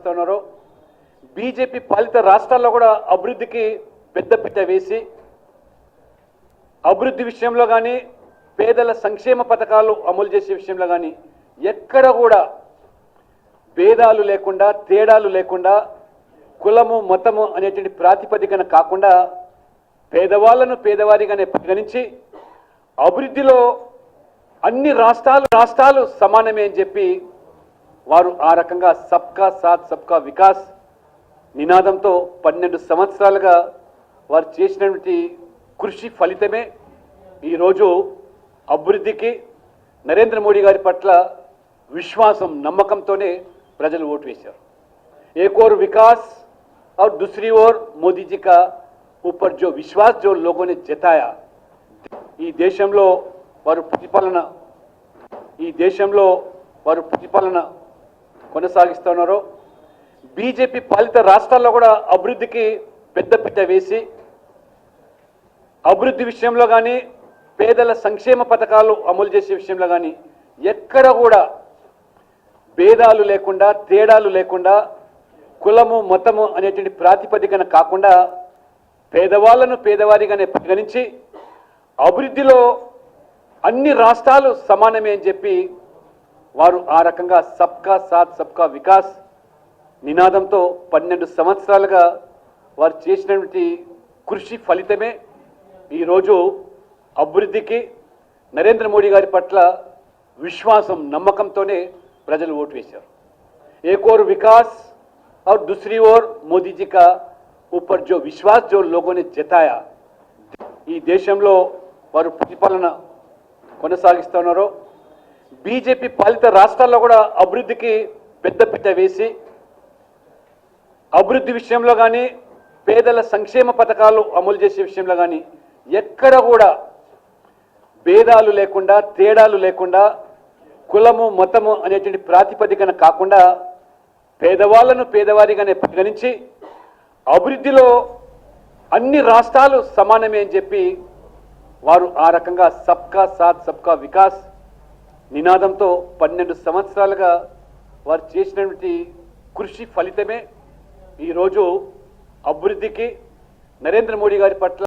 కొనసాగిస్తున్నారో BJP పాలిత రాష్ట్రాల్లో కూడా అభివృద్ధికి పెద్దపీట వేసి అభివృద్ధి విషయంలో కానీ పేదల సంక్షేమ పథకాలు అమలు చేసే విషయంలో కానీ ఎక్కడ కూడా భేదాలు లేకుండా తేడాలు లేకుండా కులము మతము అనేటువంటి ప్రాతిపదికన కాకుండా పేదవాళ్లను పేదవారిగానే పరిగణించి అభివృద్ధిలో అన్ని రాష్ట్రాలు సమానమే అని చెప్పి వారు ఆ రకంగా సబ్కా సాత్ సబ్కా వికాస్ నినాదంతో 12 సంవత్సరాలుగా వారు చేసినటువంటి కృషి ఫలితమే ఈరోజు అభివృద్ధికి నరేంద్ర మోడీ గారి పట్ల విశ్వాసం నమ్మకంతోనే ప్రజలు ఓటు వేశారు. एक और विकास और दूसरी ओर मोदी जी का ऊपर जो विश्वास जो लोगों ने जताया ఈ దేశంలో వారు ప్రతిపాలన కొనసాగిస్తున్నారో బీజేపీ పాలిత రాష్ట్రాల్లో కూడా అభివృద్ధికి పెద్దపీట వేసి అభివృద్ధి విషయంలో కానీ పేదల సంక్షేమ పథకాలు అమలు చేసే విషయంలో కానీ ఎక్కడ కూడా భేదాలు లేకుండా తేడాలు లేకుండా కులము మతము అనేటువంటి ప్రాతిపదికన కాకుండా పేదవాళ్లను పేదవారిగానే పరిగణించి అభివృద్ధిలో అన్ని రాష్ట్రాలు సమానమే అని చెప్పి వారు ఆ రకంగా సబ్కా సాత్ సబ్కా వికాస్ నినాదంతో 12 సంవత్సరాలుగా వారు చేసినటువంటి కృషి ఫలితమే ఈరోజు అభివృద్ధికి నరేంద్ర మోడీ గారి పట్ల విశ్వాసం నమ్మకంతోనే ప్రజలు ఓటు వేశారు. एक और विकास और दूसरी ओर मोदी जी का ऊपर जो विश्वास जो लोगों ने जताया ఈ దేశంలో వారు ప్రతిపాలన కొనసాగిస్తున్నారో బీజేపీ పాలిత రాష్ట్రాల్లో కూడా అభివృద్ధికి పెద్దపీట వేసి అభివృద్ధి విషయంలో కానీ పేదల సంక్షేమ పథకాలు అమలు చేసే విషయంలో కానీ ఎక్కడ కూడా భేదాలు లేకుండా తేడాలు లేకుండా కులము మతము అనేటువంటి ప్రాతిపదికన కాకుండా పేదవాళ్లను పేదవారిగానే పరిగణించి అభివృద్ధిలో అన్ని రాష్ట్రాలు సమానమే అని చెప్పి వారు ఆ రకంగా సబ్కా సాత్ సబ్కా వికాస్ నినాదంతో 12 సంవత్సరాలుగా వారు చేసినటువంటి కృషి ఫలితమే ఈరోజు అభివృద్ధికి నరేంద్ర మోడీ గారి పట్ల